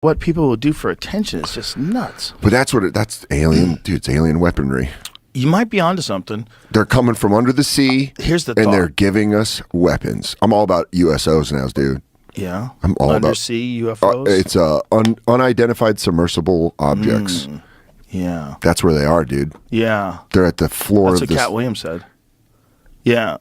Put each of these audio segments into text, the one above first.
what people will do for attention is just nuts. But that's alien, dude. It's alien weaponry. You might be onto something. They're coming from under the sea. Here's the and thought. They're giving us weapons. I'm all about USOs now, dude. Yeah. I'm all undersea UFOs. It's unidentified submersible objects. Yeah. That's where they are, dude. Yeah. They're at the floor That's of what this. Cat Williams said. Yeah.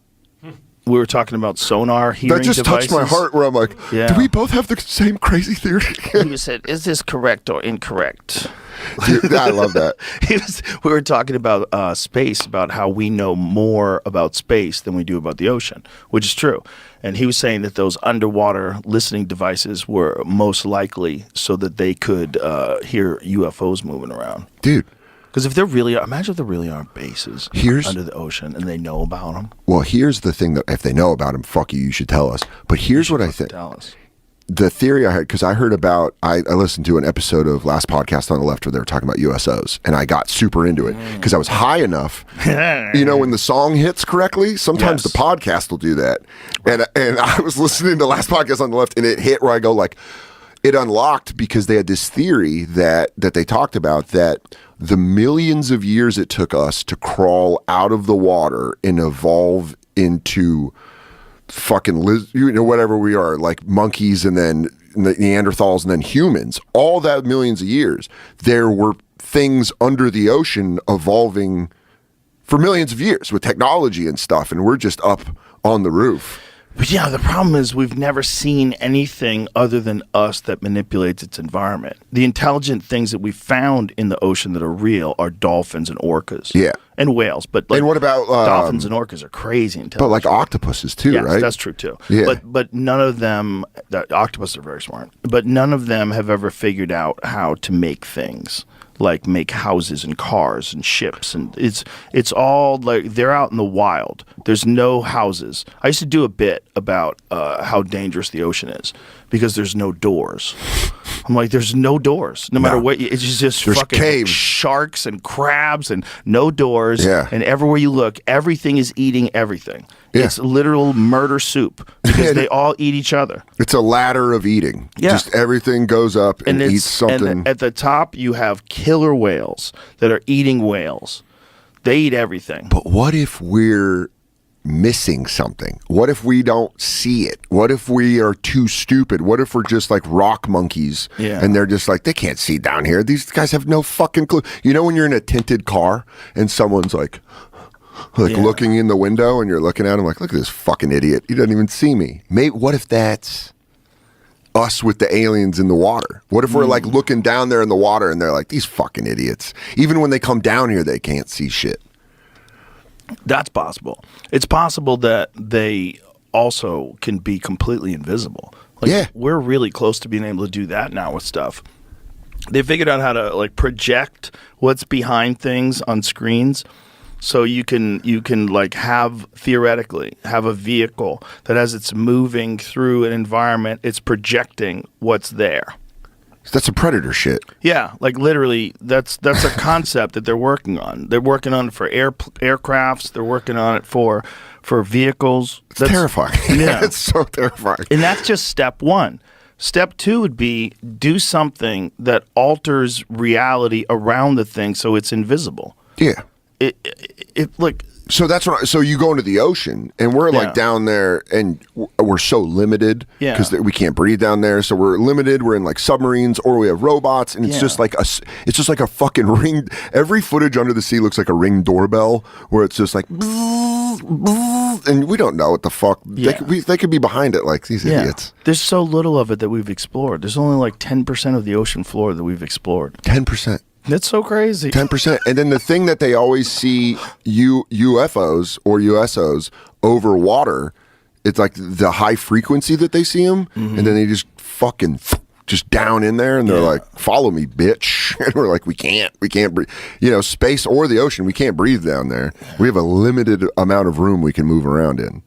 We were talking about sonar hearing That just devices. touched my heart where I'm like, do we both have the same crazy theory? He said, is this correct or incorrect? Dude, I love that. We were talking about space, about how we know more about space than we do about the ocean, which is true. And he was saying that those underwater listening devices were most likely so that they could hear UFOs moving around. Dude. Because imagine if there really are bases under the ocean and they know about them. Well, here's the thing that if they know about them, fuck you should tell us. But here's what I think. Tell us. The theory I had, because I heard about, I listened to an episode of Last Podcast on the Left where they were talking about USOs, and I got super into it because I was high enough. You know, when the song hits correctly, sometimes the podcast will do that. And I was listening to Last Podcast on the Left, and it hit where I go like, it unlocked because they had this theory that they talked about that the millions of years it took us to crawl out of the water and evolve into fucking whatever we are, like monkeys and then the Neanderthals and then humans, all that millions of years, there were things under the ocean evolving for millions of years with technology and stuff, and we're just up on the roof. But yeah, the problem is we've never seen anything other than us that manipulates its environment. The intelligent things that we found in the ocean that are real are dolphins and orcas. Yeah. And whales. But and what about dolphins and orcas are crazy intelligent. But like octopuses too, yes, right? That's true too. Yeah. But none of them, octopuses are very smart, but none of them have ever figured out how to make things. Like make houses and cars and ships, and it's all like they're out in the wild. There's no houses. I used to do a bit about how dangerous the ocean is because there's no doors. I'm like, there's no doors. No matter what, it's just there's fucking caves. Sharks and crabs and no doors. Yeah. And everywhere you look, everything is eating everything. Yeah. It's literal murder soup because they all eat each other. It's a ladder of eating. Yeah. Just everything goes up and eats something. And at the top, you have killer whales that are eating whales. They eat everything. But what if we're missing something? What if we don't see it? What if we are too stupid? What if we're just like rock monkeys and they're just like, they can't see down here. These guys have no fucking clue. You know when you're in a tinted car and someone's like looking in the window and you're looking at him like, look at this fucking idiot. He doesn't even see me. Maybe what if that's us with the aliens in the water? What if we're like looking down there in the water and they're like, these fucking idiots. Even when they come down here, they can't see shit. That's possible. It's possible that they also can be completely invisible. Like, we're really close to being able to do that now with stuff. They figured out how to like project what's behind things on screens. So you can like theoretically have a vehicle that as it's moving through an environment, it's projecting what's there. That's some Predator shit. Yeah, like literally, that's a concept that they're working on. They're working on it for aircrafts. They're working on it for vehicles. That's terrifying. Yeah, it's so terrifying. And that's just step one. Step two would be do something that alters reality around the thing so it's invisible. Yeah. So that's what. So you go into the ocean, and we're like down there, and we're so limited because we can't breathe down there. So we're limited. We're in like submarines, or we have robots, and it's just like a fucking ring. Every footage under the sea looks like a Ring doorbell, where it's just like, and we don't know what the fuck. Yeah. They could be behind it, like these idiots. There's so little of it that we've explored. There's only like 10% of the ocean floor that we've explored. 10%. That's so crazy. 10%. And then the thing that they always see UFOs or USOs over water, it's like the high frequency that they see them, and then they just fucking just down in there, and they're like, follow me, bitch. And we're like, we can't breathe. You know, space or the ocean, we can't breathe down there. We have a limited amount of room we can move around in.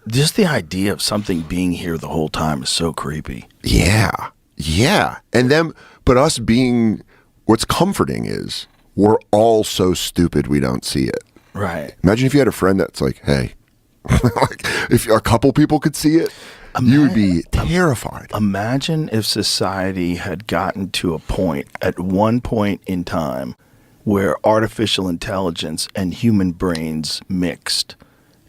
Just the idea of something being here the whole time is so creepy. Yeah. Yeah. And then, but us being... What's comforting is we're all so stupid we don't see it. Right. Imagine if you had a friend that's like, hey, Like, if a couple people could see it, you would be terrified. Imagine if society had gotten to a point, at one point in time, where artificial intelligence and human brains mixed,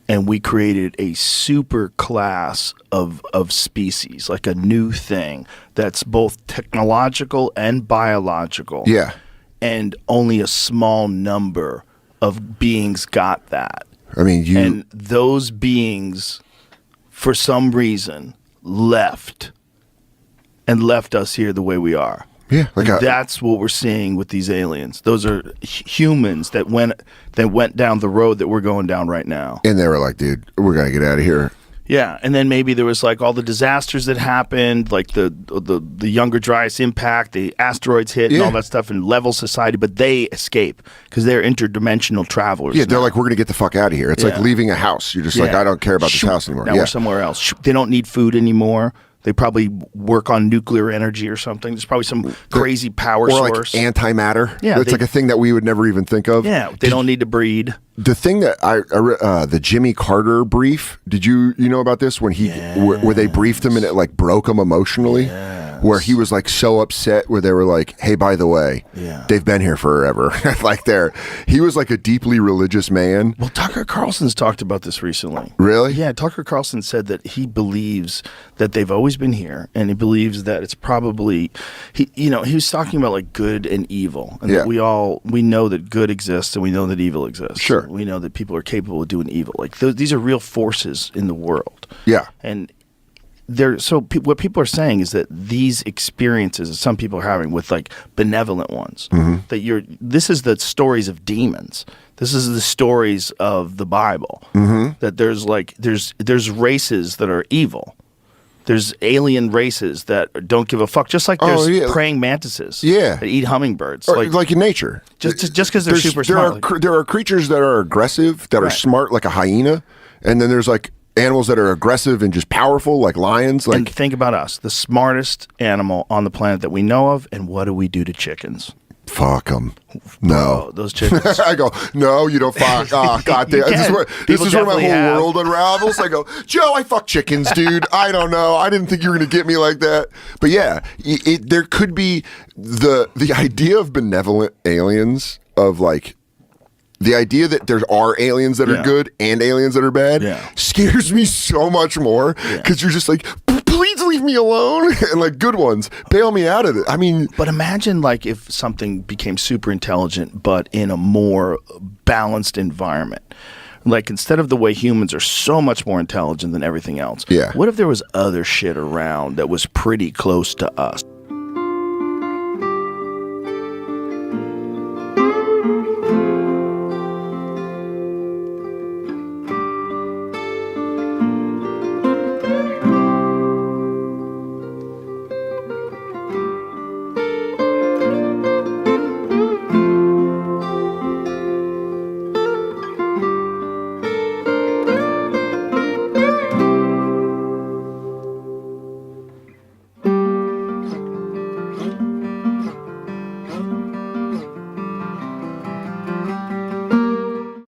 and we created a super class of species, like a new thing that's both technological and biological. Yeah. And only a small number of beings got that. I mean, and those beings, for some reason, left us here the way we are. Yeah, That's what we're seeing with these aliens. Those are humans that went down the road that we're going down right now. And they were like, dude, we're gonna get out of here. Yeah, and then maybe there was like all the disasters that happened, like the Younger Dryas impact, the asteroids hit, and all that stuff, and level society. But they escape because they're interdimensional travelers. Yeah, they're like, we're gonna get the fuck out of here. It's like leaving a house. You're just like, I don't care about this house anymore. Now we're somewhere else. They don't need food anymore. They probably work on nuclear energy or something. There's probably some crazy power source. Or like antimatter. Yeah, it's like a thing that we would never even think of. Yeah, they don't need to breed. The thing that the Jimmy Carter brief, did you know about this? When where they briefed him and it like broke him emotionally? Where he was like so upset where they were like, hey, by the way, they've been here forever. Like he was like a deeply religious man. Well, Tucker Carlson's talked about this recently. Really? Yeah, Tucker Carlson said that he believes that they've always been here, and he believes that it's probably, he was talking about like good and evil, and that we know that good exists and we know that evil exists. Sure. We know that people are capable of doing evil. Like these are real forces in the world. Yeah. And what people are saying is that these experiences that some people are having with like benevolent ones, that this is the stories of demons. This is the stories of the Bible. That there's races that are evil. There's alien races that don't give a fuck, just like there's praying mantises that eat hummingbirds. Or like in nature. Just because they're super smart. There are creatures that are aggressive, that are smart, like a hyena, and then there's like animals that are aggressive and just powerful, like lions. And think about us, the smartest animal on the planet that we know of, and what do we do to chickens? Fuck them. No. Those chickens. I go, no, you don't fuck. Oh, God damn. This is where my whole world unravels. I go, Joe, I fuck chickens, dude. I don't know. I didn't think you were going to get me like that. But yeah, there could be the idea of benevolent aliens, of like, the idea that there are aliens that are good and aliens that are bad scares me so much more, because you're just like, please leave me alone. And like, good ones, bail me out of it. I mean, but imagine like if something became super intelligent, but in a more balanced environment. Like, instead of the way humans are so much more intelligent than everything else, what if there was other shit around that was pretty close to us?